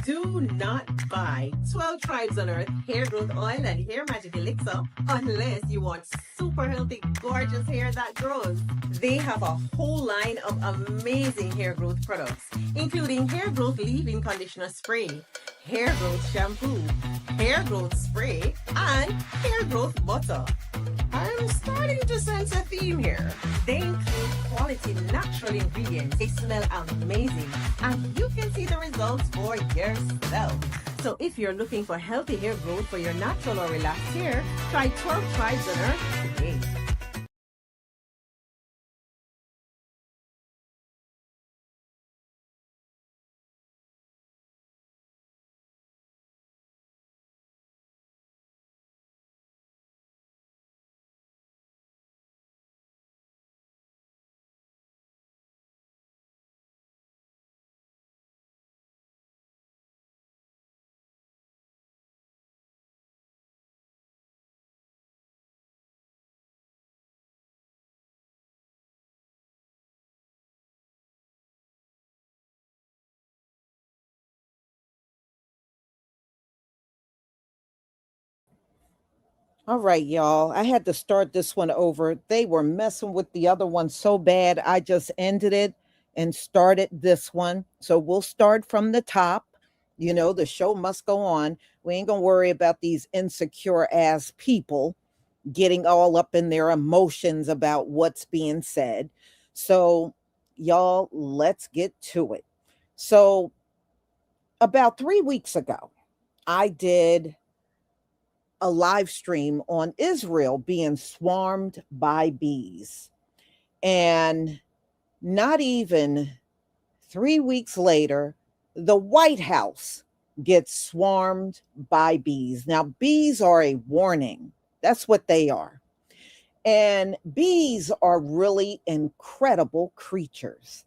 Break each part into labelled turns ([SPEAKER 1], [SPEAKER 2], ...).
[SPEAKER 1] Do not buy 12 Tribes on Earth hair growth oil and hair magic elixir unless you want super healthy, gorgeous hair that grows. They have a whole line of amazing hair growth products, including hair growth leave-in conditioner spray, hair growth shampoo, hair growth spray, and hair growth butter. I'm starting to sense a theme here. They include quality natural ingredients. They smell amazing, and you can see the results for yourself. So if you're looking for healthy hair growth for your natural or relaxed hair, try 12 Tribes on Earth today.
[SPEAKER 2] All right, y'all. I had to start this one over. They were messing with the other one so bad. I just ended it and started this one. So we'll start from the top. You know, the show must go on. We ain't going to worry about these insecure ass people getting all up in their emotions about what's being said. So, y'all, let's get to it. So, about 3 weeks ago, I did a live stream on Israel being swarmed by bees. And not even 3 weeks later, the White House gets swarmed by bees. Now, bees are a warning. That's what they are. And bees are really incredible creatures.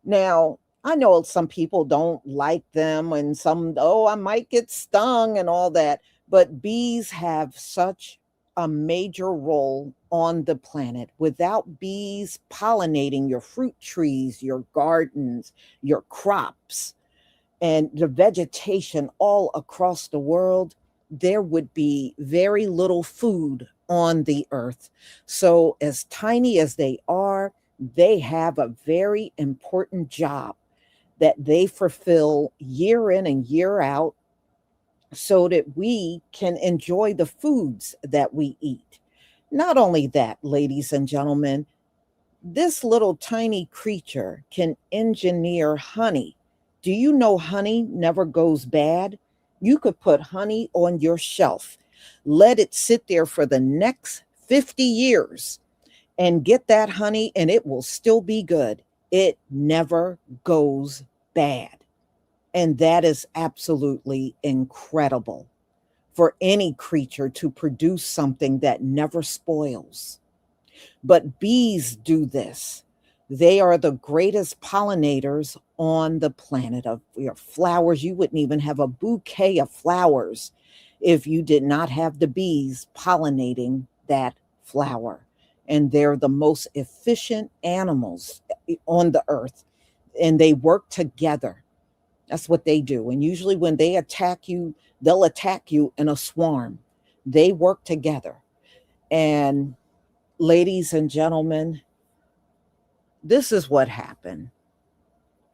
[SPEAKER 2] Now, I know some people don't like them and some, oh, I might get stung and all that, but bees have such a major role on the planet. Without bees pollinating your fruit trees, your gardens, your crops, and the vegetation all across the world, there would be very little food on the earth. So, as tiny as they are, they have a very important job that they fulfill year in and year out so that we can enjoy the foods that we eat. Not only that, ladies and gentlemen, this little tiny creature can engineer honey. Do you know honey never goes bad? You could put honey on your shelf, let it sit there for the next 50 years and get that honey, and it will still be good. It never goes bad. And that is absolutely incredible for any creature to produce something that never spoils. But bees do this. They are the greatest pollinators on the planet of your flowers. You wouldn't even have a bouquet of flowers if you did not have the bees pollinating that flower. And they're the most efficient animals on the earth. And they work together. That's what they do. And usually when they attack you, they'll attack you in a swarm. They work together. And ladies and gentlemen, this is what happened.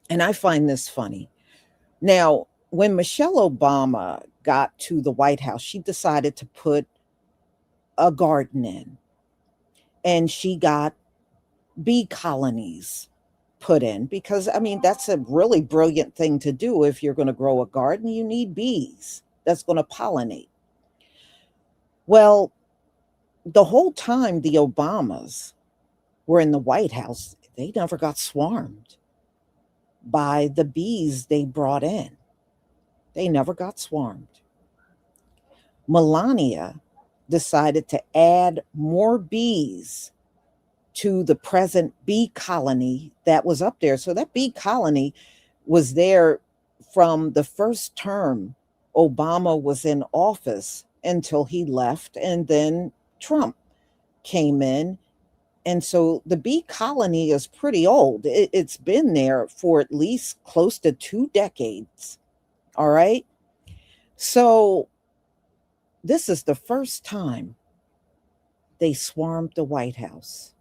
[SPEAKER 2] And I find this funny. Now, when Michelle Obama got to the White House, she decided to put a garden in, and she got bee colonies put in because, I mean, that's a really brilliant thing to do. If you're going to grow a garden, you need bees that's going to pollinate. Well, the whole time the Obamas were in the White House, they never got swarmed by the bees they brought in. They never got swarmed. Melania decided to add more bees to the present bee colony that was up there. So that bee colony was there from the first term Obama was in office until he left, and then Trump came in. And so the bee colony is pretty old. It's been there for at least close to 2 decades. All right. So this is the first time they swarmed the White House.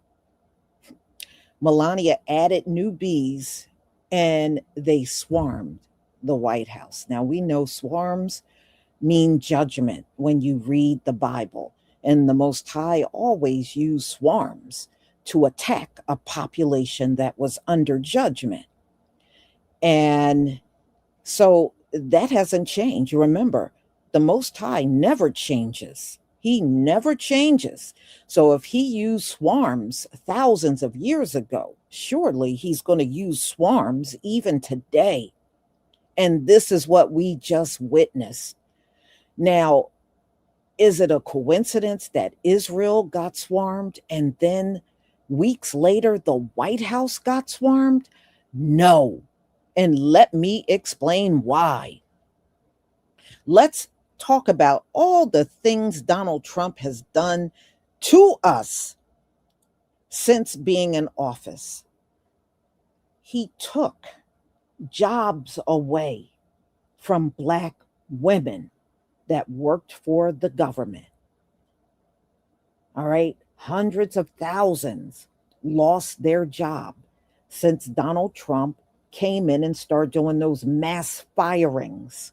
[SPEAKER 2] Melania added new bees and they swarmed the White House. Now we know swarms mean judgment when you read the Bible, and the Most High always used swarms to attack a population that was under judgment. And so that hasn't changed. You remember, the Most High never changes. He never changes. So if he used swarms thousands of years ago, surely he's going to use swarms even today. And this is what we just witnessed. Now, is it a coincidence that Israel got swarmed and then weeks later the White House got swarmed? No. And let me explain why. Let's talk about all the things Donald Trump has done to us since being in office. He took jobs away from Black women that worked for the government. All right. Hundreds of thousands lost their job since Donald Trump came in and started doing those mass firings.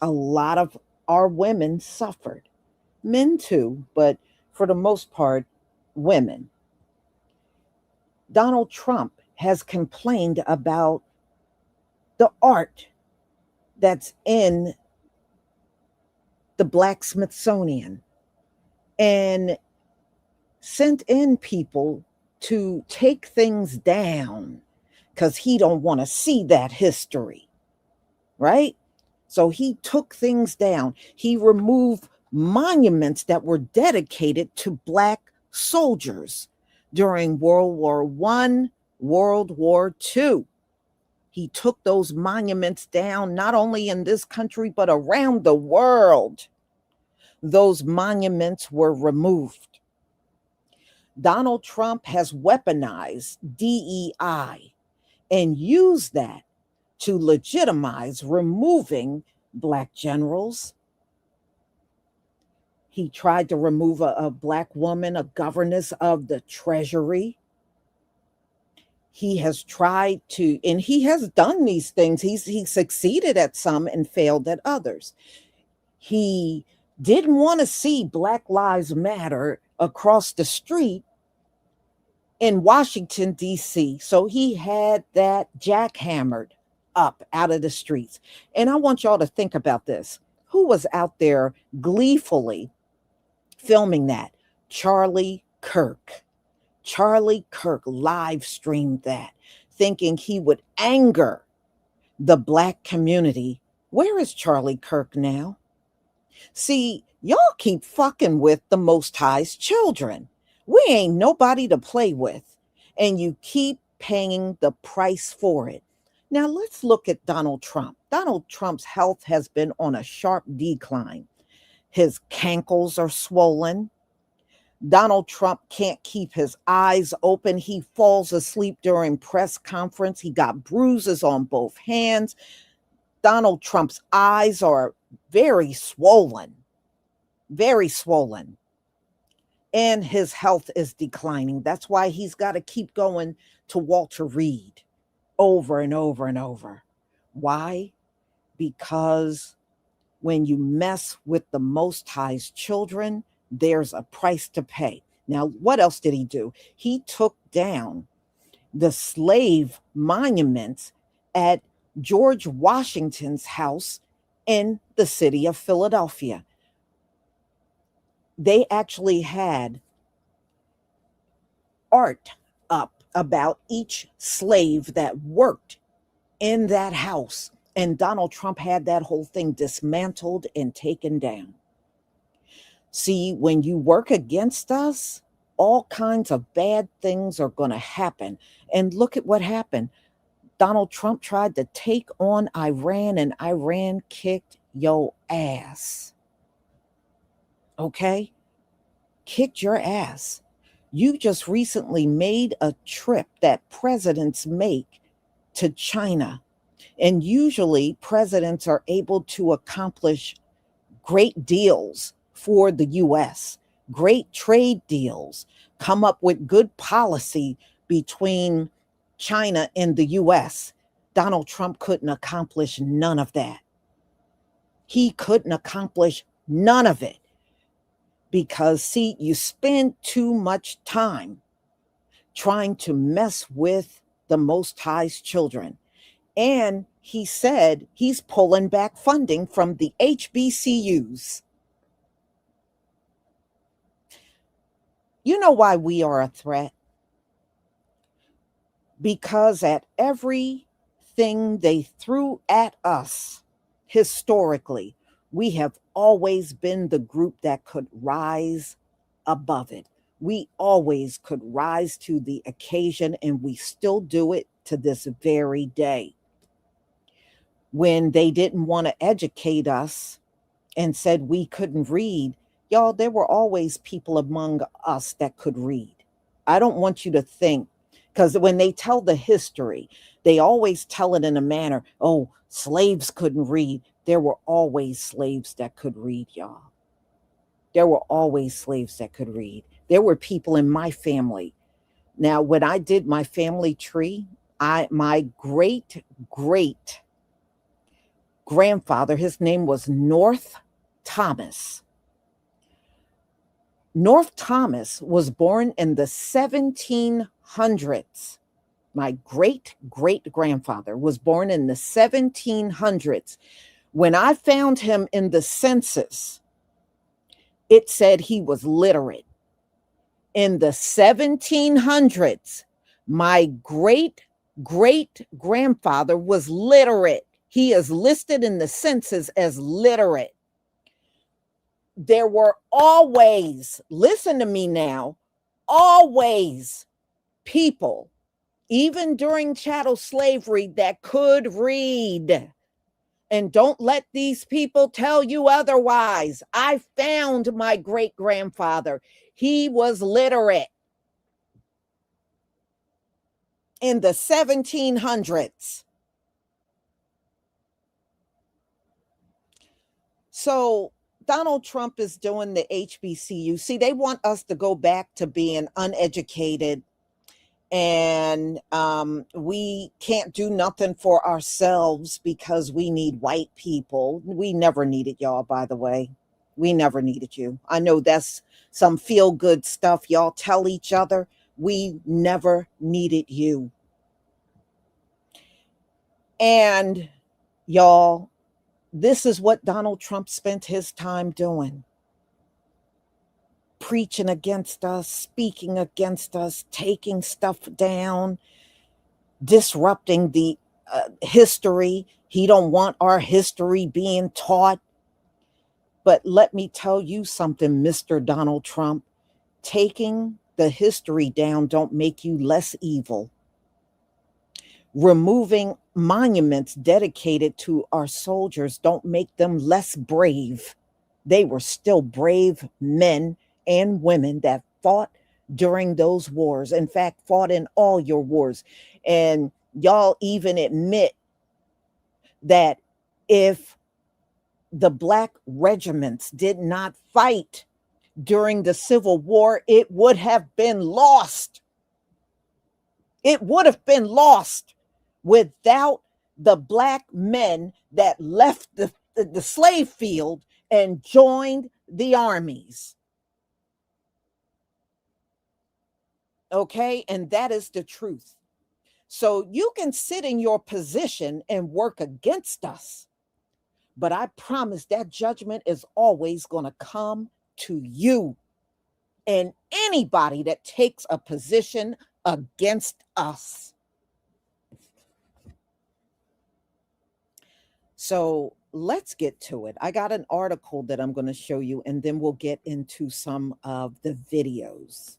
[SPEAKER 2] A lot of our women suffered, men too, but for the most part, women. Donald Trump has complained about the art that's in the Black Smithsonian and sent in people to take things down because he don't want to see that history, right? So he took things down. He removed monuments that were dedicated to Black soldiers during World War I, World War II. He took those monuments down, not only in this country, but around the world. Those monuments were removed. Donald Trump has weaponized DEI and used that to legitimize removing Black generals. He tried to remove a Black woman, a governess of the Treasury. He has tried to, and he has done these things. He succeeded at some and failed at others. He didn't want to see Black Lives Matter across the street in Washington, D.C. So he had that jackhammered up out of the streets. And I want y'all to think about this. Who was out there gleefully filming that? Charlie Kirk. Charlie Kirk live streamed that, thinking he would anger the Black community. Where is Charlie Kirk now? See, y'all keep fucking with the Most High's children. We ain't nobody to play with, and you keep paying the price for it. Now let's look at Donald Trump. Donald Trump's health has been on a sharp decline. His cankles are swollen. Donald Trump can't keep his eyes open. He falls asleep during press conference. He got bruises on both hands. Donald Trump's eyes are very swollen, very swollen. And his health is declining. That's why he's got to keep going to Walter Reed over and over and over. Why? Because when you mess with the Most High's children, there's a price to pay. Now, what else did he do? He took down the slave monuments at George Washington's house in the city of Philadelphia. They actually had art up about each slave that worked in that house. And Donald Trump had that whole thing dismantled and taken down. See, when you work against us, all kinds of bad things are going to happen. And look at what happened. Donald Trump tried to take on Iran, and Iran kicked your ass. Okay? Kicked your ass. You just recently made a trip that presidents make to China. And usually, presidents are able to accomplish great deals for the US, great trade deals, come up with good policy between China and the US. Donald Trump couldn't accomplish none of that. He couldn't accomplish none of it because, see, you spend too much time trying to mess with the Most High's children. And he said he's pulling back funding from the HBCUs. You know why we are a threat? Because at everything they threw at us historically, we have always been the group that could rise above it. We always could rise to the occasion, and we still do it to this very day. When they didn't want to educate us and said we couldn't read, y'all, there were always people among us that could read. I don't want you to think, because when they tell the history, they always tell it in a manner, oh, slaves couldn't read. There were always slaves that could read, y'all. There were always slaves that could read. There were people in my family. Now, when I did my family tree, my great great grandfather, his name was North Thomas. North Thomas was born in the 1700s. My great great grandfather was born in the 1700s. When I found him in the census, it said he was literate. In the 1700s, my great great grandfather was literate. He is listed in the census as literate. There were always, listen to me now, always people, even during chattel slavery, that could read. And don't let these people tell you otherwise. I found my great grandfather. He was literate in the 1700s. So Donald Trump is doing the HBCU. See, they want us to go back to being uneducated, and we can't do nothing for ourselves because we need white people. We never needed y'all, by the way. We never needed you. I know that's some feel good stuff y'all tell each other. We never needed you. And y'all, this is what Donald Trump spent his time doing: preaching against us, speaking against us, taking stuff down, disrupting the history. He don't want our history being taught. But let me tell you something, Mr. Donald Trump. Taking the history down don't make you less evil. Removing monuments dedicated to our soldiers don't make them less brave. They were still brave men and women that fought during those wars. In fact, fought in all your wars. And y'all even admit that if the black regiments did not fight during the Civil War, it would have been lost. It would have been lost without the black men that left the slave field and joined the armies. Okay, and that is the truth. So you can sit in your position and work against us, but I promise that judgment is always going to come to you and anybody that takes a position against us. So let's get to it. I got an article that I'm going to show you, and then we'll get into some of the videos.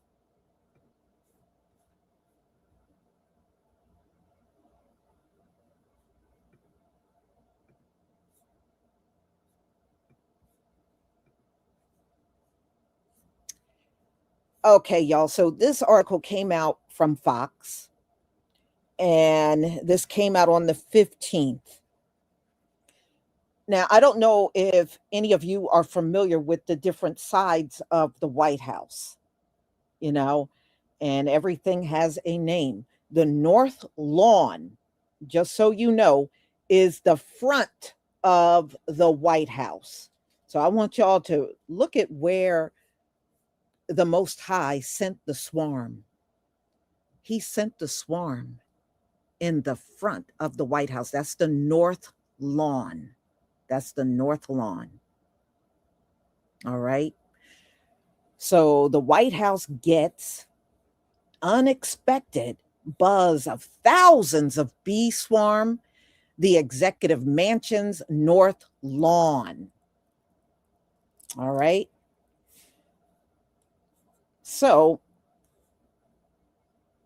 [SPEAKER 2] Okay, y'all. So this article came out from Fox, And this came out on the 15th. Now, I don't know if any of you are familiar with the different sides of the White House, you know, and everything has a name. The North Lawn, just so you know, is the front of the White House. So I want y'all to look at where the Most High sent the swarm. He sent the swarm in the front of the White House. That's the North Lawn. That's the North Lawn. All right. So the White House gets unexpected buzz of thousands of bee swarm the executive mansion's North Lawn. All right. So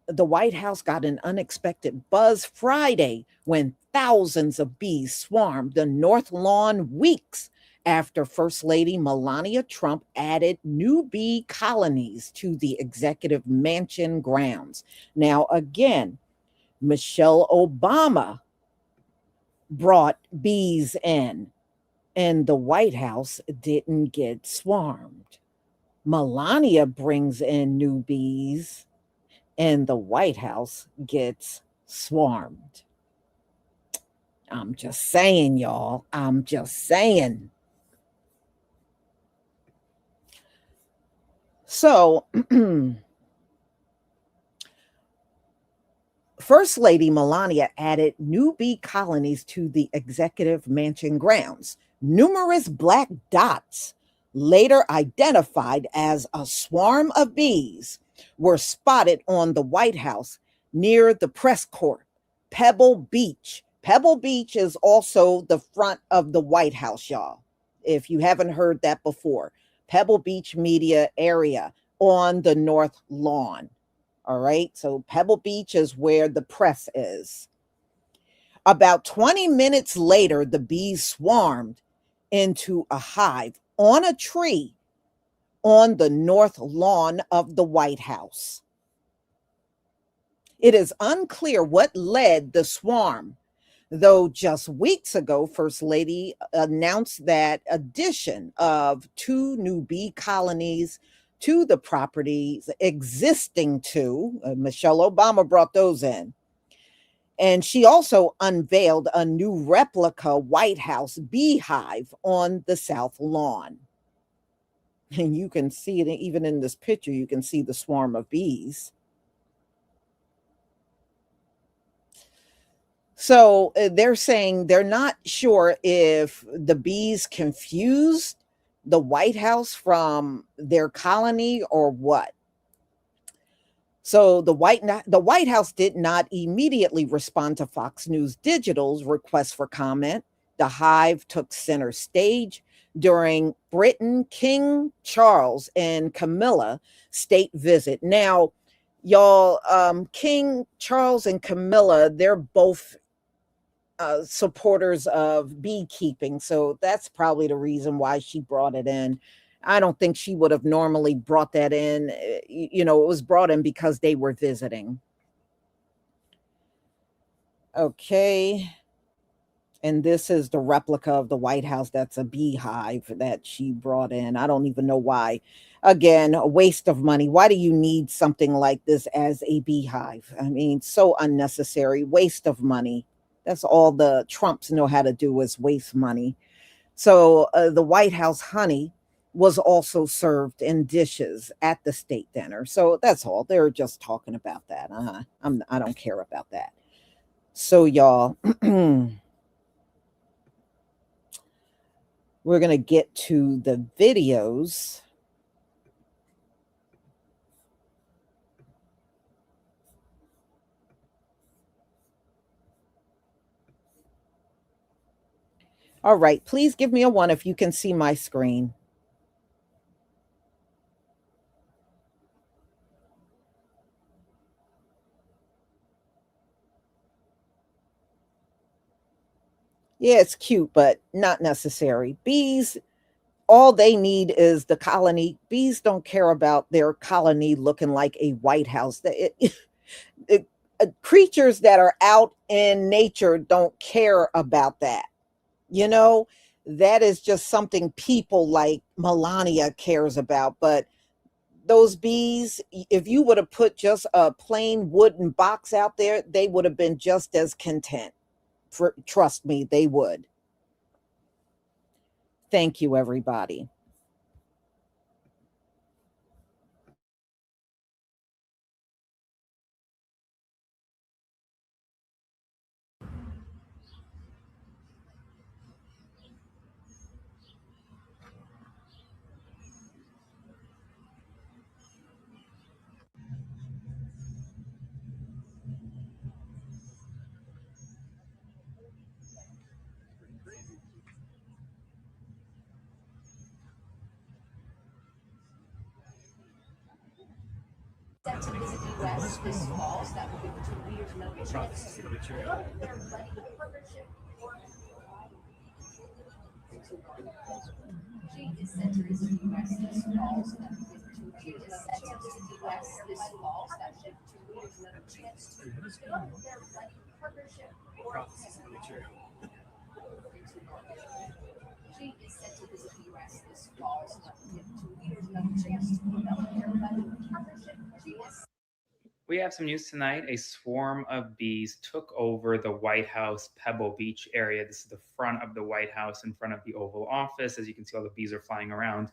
[SPEAKER 2] the White House got an unexpected buzz Friday when thousands of bees swarmed the North Lawn weeks after First Lady Melania Trump added new bee colonies to the executive mansion grounds. Now, again, Michelle Obama brought bees in, and the White House didn't get swarmed. Melania brings in new bees, and the White House gets swarmed. I'm just saying, y'all. I'm just saying. So, First Lady Melania added new bee colonies to the executive mansion grounds. Numerous black dots, later identified as a swarm of bees, were spotted on the White House near the press court, Pebble Beach. Pebble Beach is also the front of the White House, y'all. If you haven't heard that before, Pebble Beach media area on the North Lawn. All right. So Pebble Beach is where the press is. About 20 minutes later, the bees swarmed into a hive on a tree on the north lawn of the White House. It is unclear what led the swarm, though just weeks ago, First Lady announced that addition of two new bee colonies to the properties existing two. Michelle Obama brought those in. And she also unveiled a new replica White House beehive on the South Lawn. And you can see it even in this picture, you can see the swarm of bees. So they're saying they're not sure if the bees confused the White House from their colony or what. So the White House did not immediately respond to Fox News Digital's request for comment. The hive took center stage during Britain, King Charles, and Camilla state visit. Now, y'all, King Charles and Camilla, they're both supporters of beekeeping. So that's probably the reason why she brought it in. I don't think she would have normally brought that in. You know, it was brought in because they were visiting. Okay. And this is the replica of the White House. That's a beehive that she brought in. I don't even know why. Again, a waste of money. Why do you need something like this as a beehive? I mean, so unnecessary. Waste of money. That's all the Trumps know how to do is waste money. So the White House honey was also served in dishes at the state dinner. So that's all. They're just talking about that. I don't care about that. So y'all, we're going to get to the videos. All right, please give me a 1 if you can see my screen. Yeah, it's cute, but not necessary. Bees, all they need is the colony. Bees don't care about their colony looking like a White House. creatures that are out in nature don't care about that. You know, that is just something people like Melania cares about. But those bees, if you would have put just a plain wooden box out there, they would have been just as content. Trust me, they would. Thank you, everybody.
[SPEAKER 3] Set to visit the U.S. this fall, so that will give the two leaders another chance to build their budding partnership. She is set to visit the U.S. this fall, so that will give the two leaders another chance to build their budding partnership. She is set to visit the U.S. this fall, so that will give the two leaders another chance to develop their budding partnership.
[SPEAKER 4] We have some news tonight. A swarm of bees took over the White House Pebble Beach area. This is the front of the White House in front of the Oval Office. As you can see, all the bees are flying around.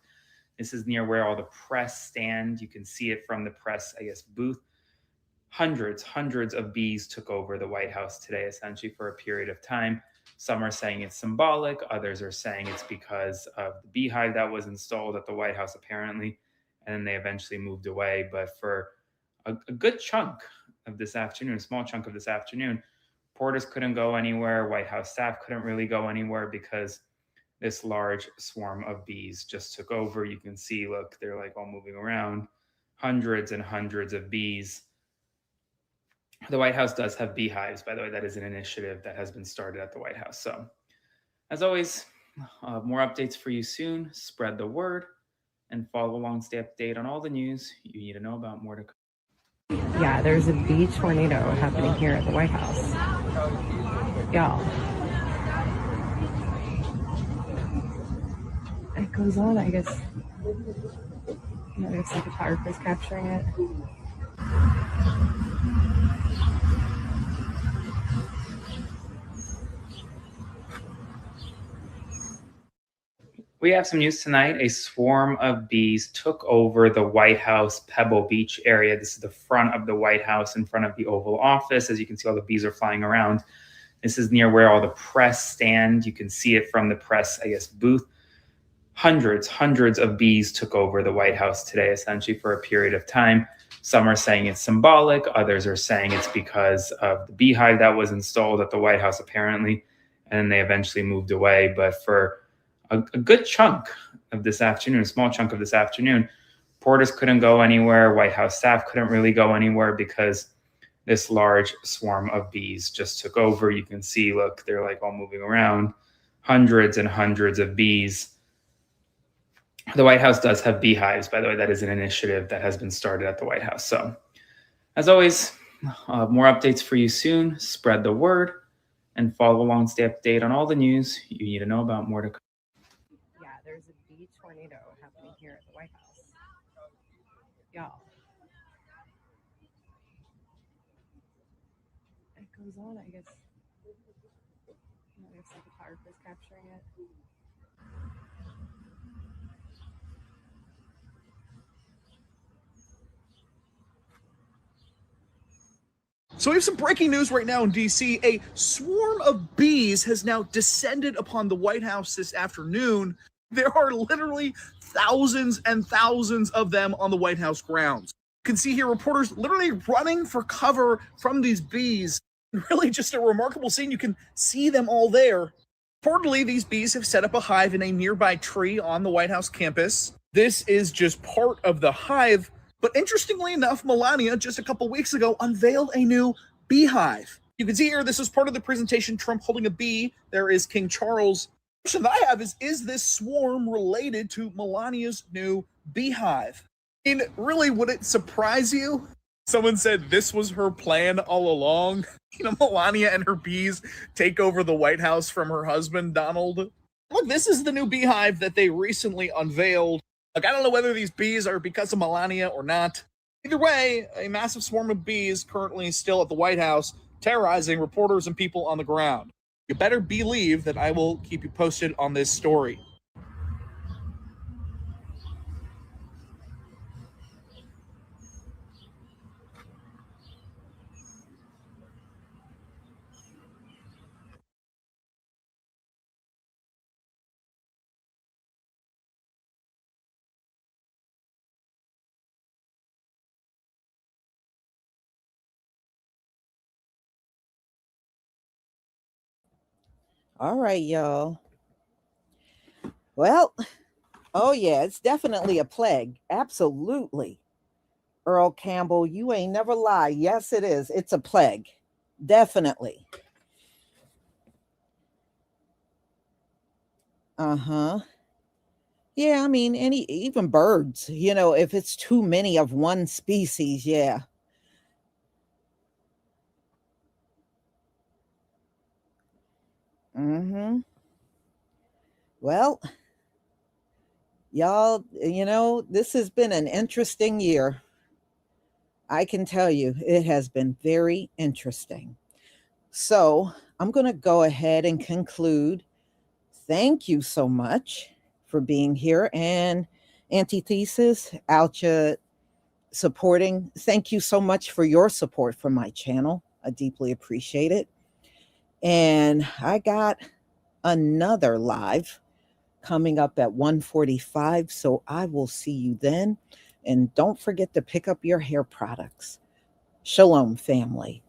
[SPEAKER 4] This is near where all the press stand. You can see it from the press, booth. Hundreds of bees took over the White House today, essentially for a period of time. Some are saying it's symbolic. Others are saying it's because of the beehive that was installed at the White House, apparently. And then they eventually moved away. But for a good chunk of this afternoon, a small chunk of this afternoon, reporters couldn't go anywhere. White House staff couldn't really go anywhere because this large swarm of bees just took over. You can see, look, they're like all moving around. Hundreds and hundreds of bees. The White House does have beehives, by the way. That is an initiative that has been started at the White House. So, as always, more updates for you soon. Spread the word and follow along, stay updated on all the news you need to know about. More to come.
[SPEAKER 5] Yeah, there's a bee tornado happening here at the White House. Y'all. It goes on, I guess. I guess the photographer's capturing it.
[SPEAKER 4] We have some news tonight. A swarm of bees took over the White House Pebble Beach area. This is the front of the White House in front of the Oval Office. As you can see, all the bees are flying around. This is near where all the press stand. You can see it from the press, booth. Hundreds of bees took over the White House today, essentially for a period of time. Some are saying it's symbolic. Others are saying it's because of the beehive that was installed at the White House, apparently. And then they eventually moved away. But for a good chunk of this afternoon, a small chunk of this afternoon, reporters couldn't go anywhere. White House staff couldn't really go anywhere because this large swarm of bees just took over. You can see, look, they're like all moving around. Hundreds and hundreds of bees. The White House does have beehives, by the way. That is an initiative that has been started at the White House. So, as always, more updates for you soon. Spread the word and follow along, stay updated on all the news you need to know about. More to come.
[SPEAKER 5] Yeah, there's a bee tornado happening here at the White House. Y'all. It goes on, I guess. The photographer's capturing it.
[SPEAKER 6] So we have some breaking news right now in DC. A swarm of bees has now descended upon the White House this afternoon. There are literally thousands and thousands of them on the White House grounds. You can see here reporters literally running for cover from these bees. Really just a remarkable scene. You can see them all there. Reportedly, these bees have set up a hive in a nearby tree on the White House campus. This is just part of the hive. But interestingly enough, Melania just a couple weeks ago unveiled a new beehive. You can see here, this is part of the presentation, Trump holding a bee. There is King Charles. The question that I have is this swarm related to Melania's new beehive? I mean, really, would it surprise you Someone said this was her plan all along. Melania and her bees take over the White House from her husband, Donald. Look, this is the new beehive that they recently unveiled. Like, I don't know whether these bees are because of Melania or not. Either way, a massive swarm of bees currently still at the White House, terrorizing reporters and people on the ground. You better believe that I will keep you posted on this story.
[SPEAKER 2] All right, y'all. Well, oh yeah, it's definitely a plague. Absolutely. Earl Campbell, you ain't never lie. Yes, it is. It's a plague. Definitely. Uh-huh. Yeah, I mean, even birds, if it's too many of one species, yeah. Mm-hmm. Well, y'all, this has been an interesting year. I can tell you, it has been very interesting. So I'm going to go ahead and conclude. Thank you so much for being here. And Antithesis, Alcha supporting. Thank you so much for your support for my channel. I deeply appreciate it. And I got another live coming up at 1:45. So I will see you then. And don't forget to pick up your hair products. Shalom, family.